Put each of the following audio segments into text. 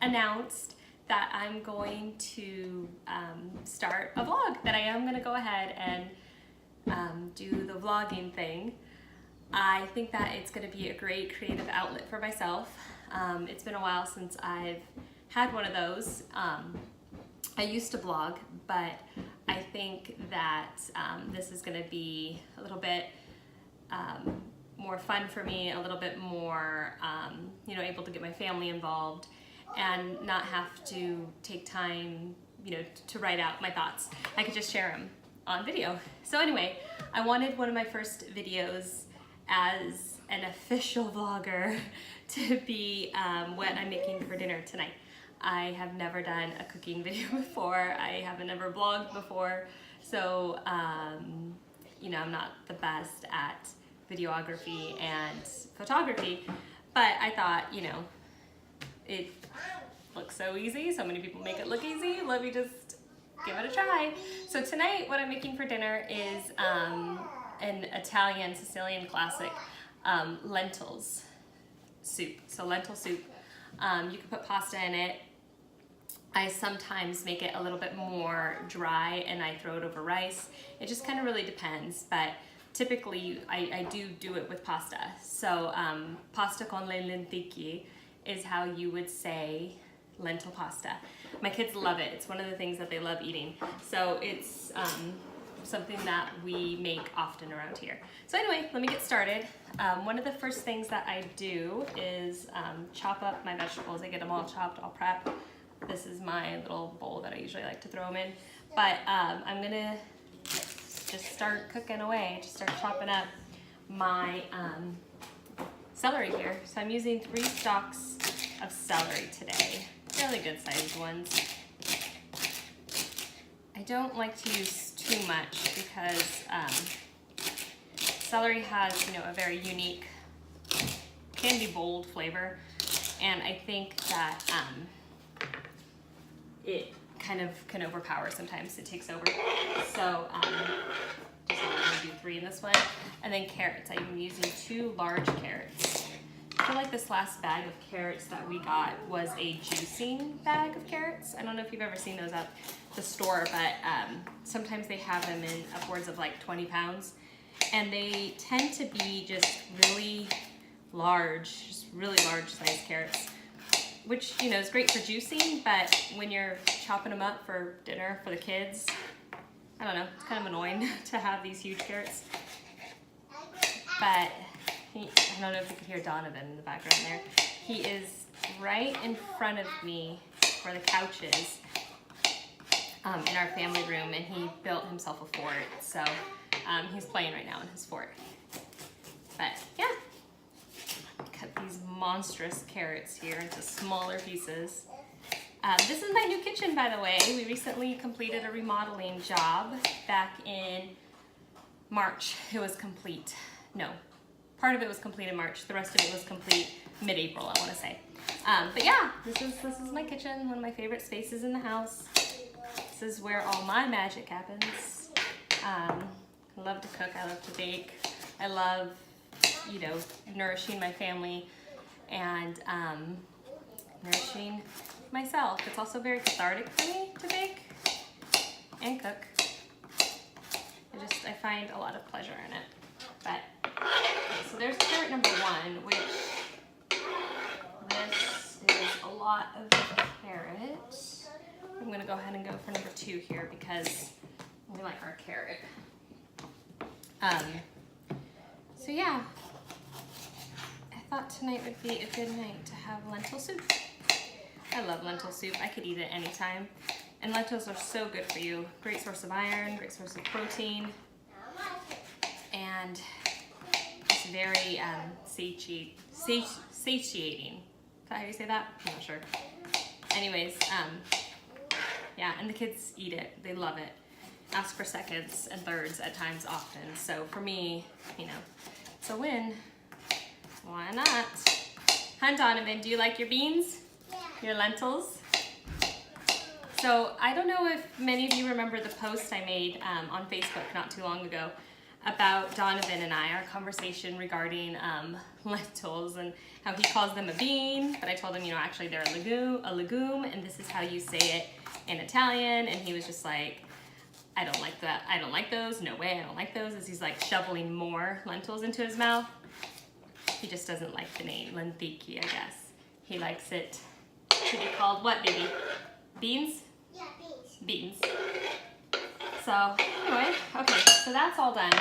announced that I'm going to start a vlog, that I am going to go ahead and do the vlogging thing. I think that it's going to be a great creative outlet for myself. It's been a while since I've had one of those. I used to blog, but I think that this is going to be a little bit more fun for me, a little bit more, able to get my family involved and not have to take time, to write out my thoughts. I could just share them on video. So anyway, I wanted one of my first videos as an official vlogger to be what I'm making for dinner tonight. I have never done a cooking video before. I haven't ever vlogged before. So, I'm not the best at videography and photography, but I thought, it looks so easy. So many people make it look easy. Let me just give it a try. So tonight, what I'm making for dinner is an Italian Sicilian classic lentils soup. So lentil soup. You can put pasta in it. I sometimes make it a little bit more dry and I throw it over rice. It just kind of really depends, but typically I do it with pasta. So pasta con le lenticchie is how you would say lentil pasta. My kids love it. It's one of the things that they love eating. So it's something that we make often around here. So anyway, let me get started. One of the first things that I do is chop up my vegetables. I get them all chopped, all prepped. This is my little bowl that I usually like to throw them in. But I'm gonna just start cooking away, just start chopping up my celery here. So I'm using 3 stalks of celery today, fairly good sized ones. I don't like to use too much because celery has, a very unique, can be bold flavor, and I think that it kind of can overpower sometimes. It takes over. So just I'm gonna do 3 in this one, and then carrots. I'm using 2 large carrots. I feel like this last bag of carrots that we got was a juicing bag of carrots. I don't know if you've ever seen those at the store, but sometimes they have them in upwards of like 20 pounds. And they tend to be just really large sized carrots, which, is great for juicing, but when you're chopping them up for dinner for the kids, I don't know, it's kind of annoying to have these huge carrots. But I don't know if you could hear Donovan in the background there. He is right in front of me where the couch is in our family room, and he built himself a fort. So he's playing right now in his fort. But yeah, cut these monstrous carrots here into smaller pieces. This is my new kitchen, by the way. We recently completed a remodeling job back in March. It was complete. No, part of it was complete in March. The rest of it was complete mid-April, I want to say. But yeah, this is my kitchen, one of my favorite spaces in the house. This is where all my magic happens. I love to cook. I love to bake. I love, nourishing my family and nourishing myself. It's also very cathartic for me to bake and cook. I find a lot of pleasure in it. But okay, so there's carrot number 1, which this is a lot of carrot. I'm gonna go ahead and go for number 2 here because we like our carrot. So yeah, I thought tonight would be a good night to have lentil soup. I love lentil soup. I could eat it anytime. And lentils are so good for you. Great source of iron, great source of protein. And it's very satiating. Is that how you say that? I'm not sure. Anyways, yeah, and the kids eat it. They love it. Ask for seconds and thirds at times often. So for me, it's a win. Why not? Hi, Donovan, do you like your beans? Yeah. Your lentils? So I don't know if many of you remember the post I made on Facebook not too long ago about Donovan and I, our conversation regarding lentils and how he calls them a bean, but I told him, you know, actually they're a legume, and this is how you say it in Italian, and he was just like, I don't like that, I don't like those, no way, I don't like those, as he's like shoveling more lentils into his mouth. He just doesn't like the name, lenticchie, I guess. He likes it to be called what, baby? Beans? Yeah, beans. Beans. So, anyway, okay, so that's all done.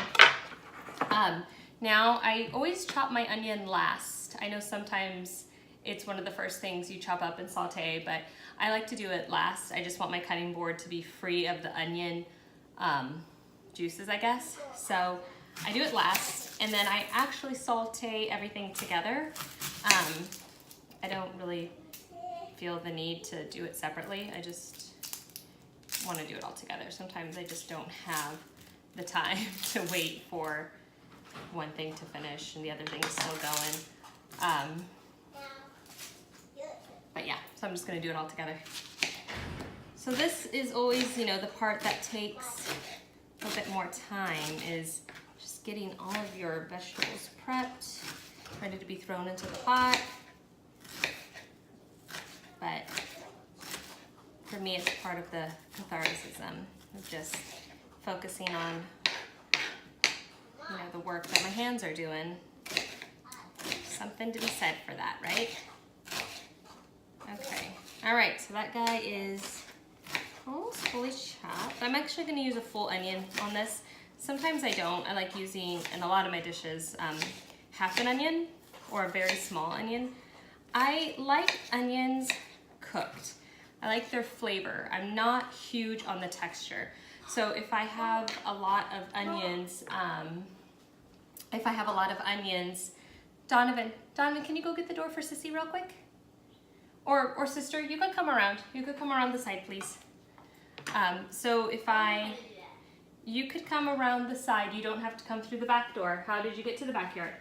Now, I always chop my onion last. I know sometimes it's one of the first things you chop up and saute, but I like to do it last. I just want my cutting board to be free of the onion juices, I guess. So I do it last, and then I actually saute everything together. I don't really feel the need to do it separately. I just want to do it all together. Sometimes I just don't have the time to wait for one thing to finish and the other thing is still going. But yeah, so I'm just going to do it all together. So this is always, you know, the part that takes a bit more time, is just getting all of your vegetables prepped, ready to be thrown into the pot. But for me, it's part of the catharticism of just focusing on, you know, the work that my hands are doing. Something to be said for that, right? Okay, all right, so that guy is almost fully chopped. I'm actually gonna use a full onion on this. Sometimes I don't. I like using, in a lot of my dishes, half an onion or a very small onion. I like onions cooked. I like their flavor. I'm not huge on the texture. So if I have a lot of onions, Donovan, can you go get the door for Sissy real quick? Or sister, you could come around. You could come around the side, please. So you could come around the side. You don't have to come through the back door. How did you get to the backyard?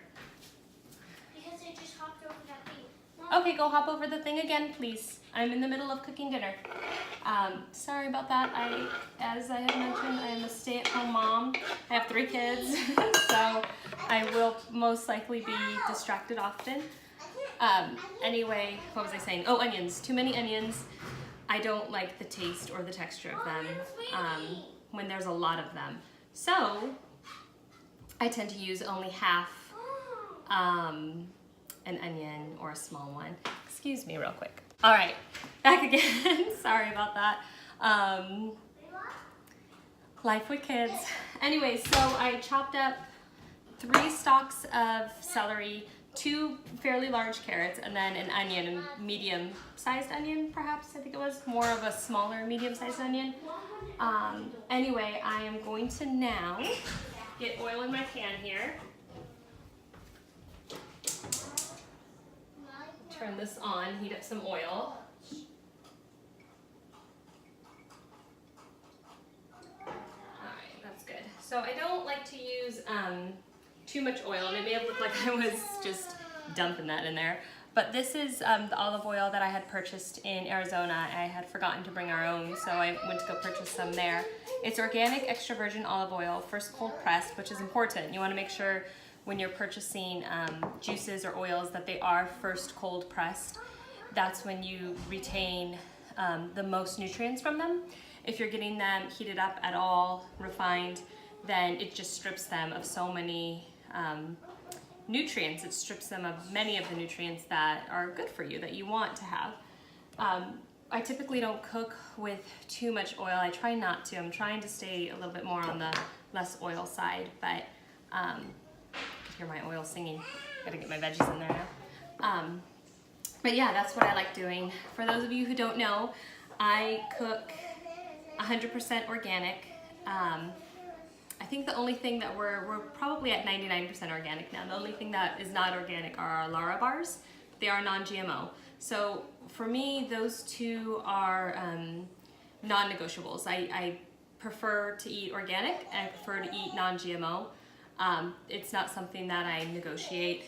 Because I just hopped over that thing. Mom. Okay, go hop over the thing again, please. I'm in the middle of cooking dinner. Sorry about that. As I have mentioned, I am a stay-at-home mom. I have 3 kids, so I will most likely be distracted often. Anyway, what was I saying? Oh, onions. Too many onions. I don't like the taste or the texture of them when there's a lot of them. So I tend to use only half an onion or a small one. Excuse me real quick. All right, back again. Sorry about that. Life with kids. Anyway, so I chopped up 3 stalks of celery, 2 fairly large carrots, and then an onion, a medium-sized onion, perhaps, I think it was. More of a smaller medium-sized onion. Anyway, I am going to now get oil in my pan here. Turn this on, heat up some oil. Alright, that's good. So I don't like to use too much oil, and it may have looked like I was just dumping that in there. But this is the olive oil that I had purchased in Arizona. I had forgotten to bring our own, so I went to go purchase some there. It's organic extra virgin olive oil, first cold pressed, which is important. You want to make sure when you're purchasing juices or oils that they are first cold pressed. That's when you retain the most nutrients from them. If you're getting them heated up at all, refined, then it just strips them of so many nutrients. It strips them of many of the nutrients that are good for you, that you want to have. I typically don't cook with too much oil. I try not to. I'm trying to stay a little bit more on the less oil side, but hear my oil singing. Gotta get my veggies in there now. But yeah, that's what I like doing. For those of you who don't know, I cook 100% organic. I think the only thing that we're probably at 99% organic now. The only thing that is not organic are our Lara bars. They are non-GMO. So for me, those 2 are non-negotiables. I prefer to eat organic. I prefer to eat non-GMO. It's not something that I negotiate.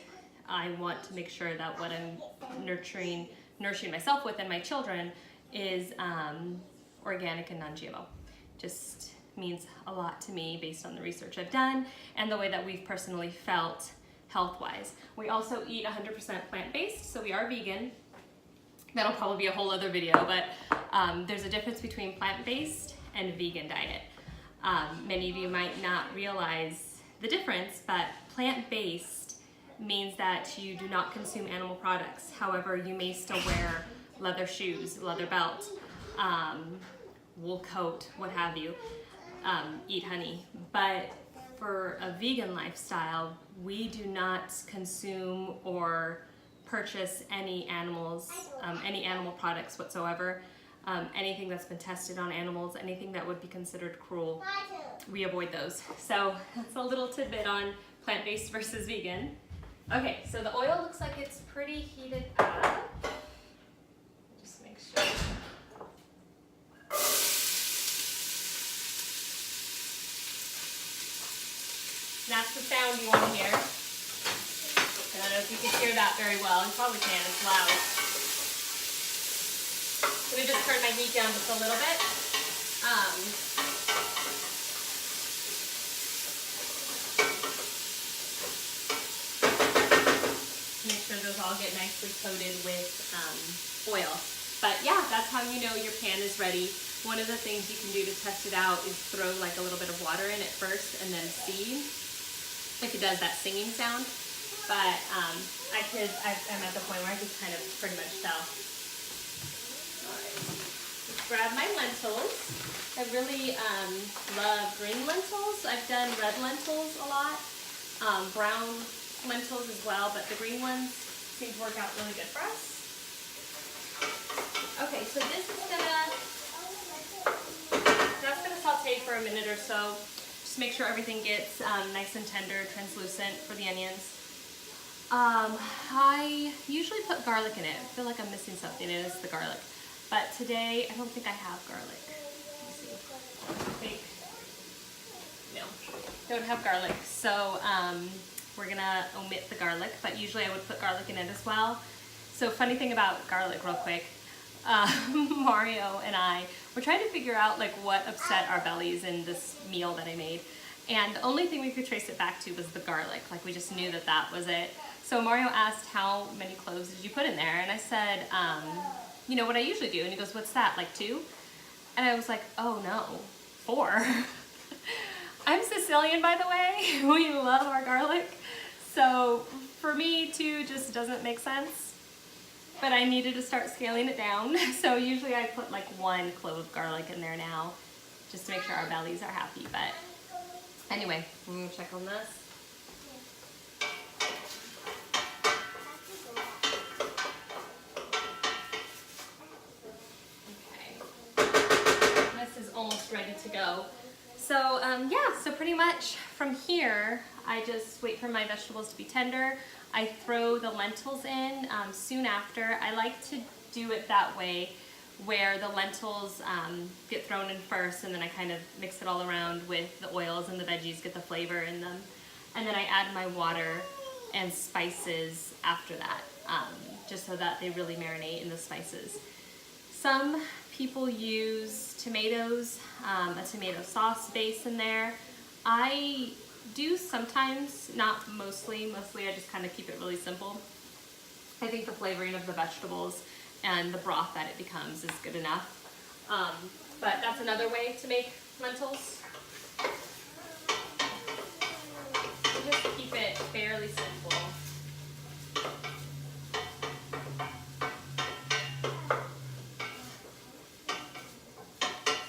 I want to make sure that what I'm nourishing myself with and my children is organic and non-GMO. Just means a lot to me based on the research I've done and the way that we've personally felt health-wise. We also eat 100% plant-based, so we are vegan. That'll probably be a whole other video, but there's a difference between plant-based and vegan diet. Many of you might not realize the difference, but plant-based means that you do not consume animal products. However, you may still wear leather shoes, leather belt, wool coat, what have you, eat honey. But for a vegan lifestyle, we do not consume or purchase any animals, any animal products whatsoever. Anything that's been tested on animals, anything that would be considered cruel, we avoid those. So that's a little tidbit on plant-based versus vegan. Okay, so the oil looks like it's pretty heated up. Just make sure. That's the sound you want to hear. I don't know if you can hear that very well. You probably can, it's loud. Let me just turn my heat down just a little bit. Make sure those all get nicely coated with oil. But yeah, that's how you know your pan is ready. One of the things you can do to test it out is throw like a little bit of water in it first and then see if it does that singing sound. But I'm at the point where I can kind of pretty much tell. Alright, let's grab my lentils. I really love green lentils. I've done red lentils a lot, brown lentils as well, but the green ones seem to work out really good for us. Okay, so this is that's gonna saute for a minute or so. Just make sure everything gets nice and tender, translucent for the onions. I usually put garlic in it. I feel like I'm missing something, and it's the garlic. But today, I don't think I have garlic. Let me see. I think, no, don't have garlic. So we're gonna omit the garlic, but usually I would put garlic in it as well. So funny thing about garlic real quick, Mario and I were trying to figure out like what upset our bellies in this meal that I made. And the only thing we could trace it back to was the garlic. Like we just knew that that was it. So Mario asked, how many cloves did you put in there? And I said, you know what I usually do. And he goes, what's that, like 2? And I was like, oh no, 4. I'm Sicilian, by the way. We love our garlic. So for me, 2 just doesn't make sense. But I needed to start scaling it down. So usually I put like 1 clove of garlic in there now, just to make sure our bellies are happy. But anyway, I'm gonna check on this. Okay, this is almost ready to go. So yeah, so pretty much from here, I just wait for my vegetables to be tender. I throw the lentils in soon after. I like to do it that way, where the lentils get thrown in first, and then I kind of mix it all around with the oils and the veggies, get the flavor in them. And then I add my water and spices after that, just so that they really marinate in the spices. Some people use tomatoes, a tomato sauce base in there. I do sometimes, not mostly. Mostly I just kind of keep it really simple. I think the flavoring of the vegetables and the broth that it becomes is good enough. But that's another way to make lentils. So just keep it fairly simple.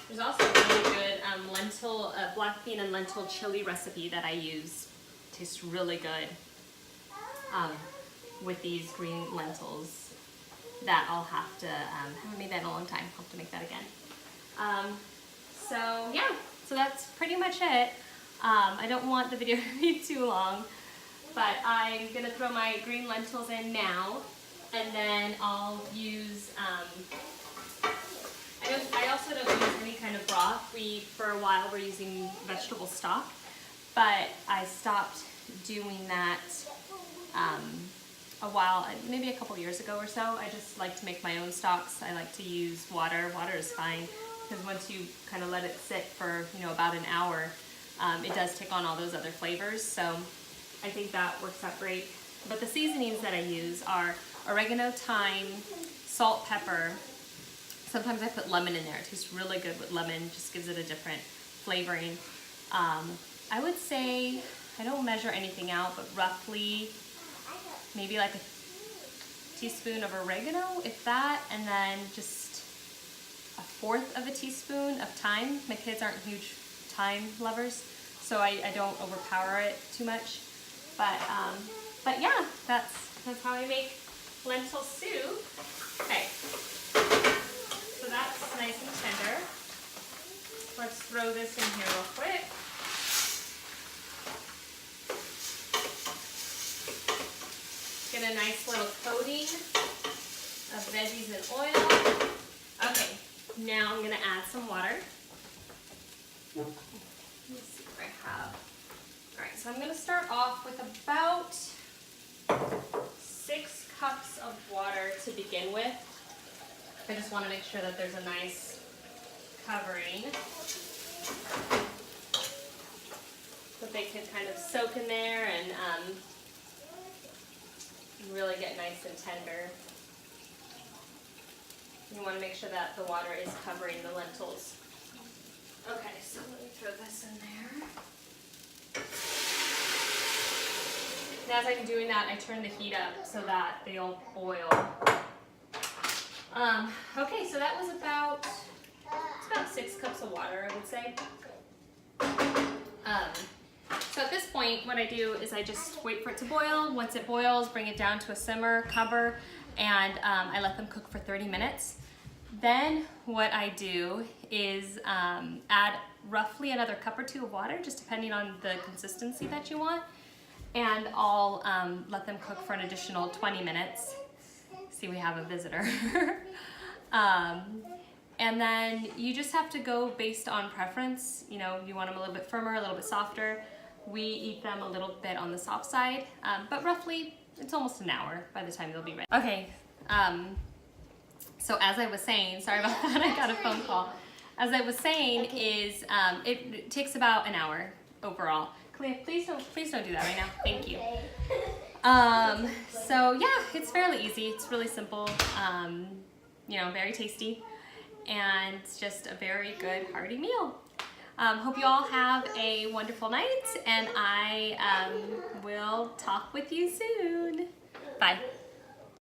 There's also a really good black bean and lentil chili recipe that I use. Tastes really good with these green lentils that I'll have to, haven't made that in a long time, I'll have to make that again. So yeah, so that's pretty much it. I don't want the video to be too long, but I'm gonna throw my green lentils in now, and then I'll use, I also don't use any kind of broth. For a while, we're using vegetable stock, but I stopped doing that a while, maybe a couple years ago or so. I just like to make my own stocks. I like to use water. Water is fine. because once you kind of let it sit for, you know, about an hour, it does take on all those other flavors. So I think that works out great. But the seasonings that I use are oregano, thyme, salt, pepper. Sometimes I put lemon in there. It tastes really good with lemon, just gives it a different flavoring. I would say, I don't measure anything out, but roughly maybe like a teaspoon of oregano, if that, and then just a fourth of a teaspoon of thyme. My kids aren't huge thyme lovers, so I don't overpower it too much. But yeah, that's how I make lentil soup. Okay, so that's nice and tender. Let's throw this in here real quick. Get a nice little coating of veggies and oil. Okay, now I'm gonna add some water. Let me see what I have. All right, so I'm gonna start off with about 6 cups of water to begin with. I just wanna make sure that there's a nice covering, that they can kind of soak in there and really get nice and tender. You want to make sure that the water is covering the lentils. Okay, so let me throw this in there. Now as I'm doing that, I turn the heat up so that they'll boil. Okay, so that was about 6 cups of water, I would say. So at this point, what I do is I just wait for it to boil. Once it boils, bring it down to a simmer, cover, and I let them cook for 30 minutes. Then what I do is add roughly another cup or 2 of water, just depending on the consistency that you want. And I'll let them cook for an additional 20 minutes. See, we have a visitor. And then you just have to go based on preference. You know, you want them a little bit firmer, a little bit softer. We eat them a little bit on the soft side, but roughly it's almost an hour by the time they'll be ready. Okay, so as I was saying, sorry about that, I got a phone call. As I was saying is it takes about an hour overall. Clea, please don't do that right now. Thank you. So yeah, it's fairly easy. It's really simple, you know, very tasty, and just a very good hearty meal. Hope you all have a wonderful night, and I will talk with you soon. Bye.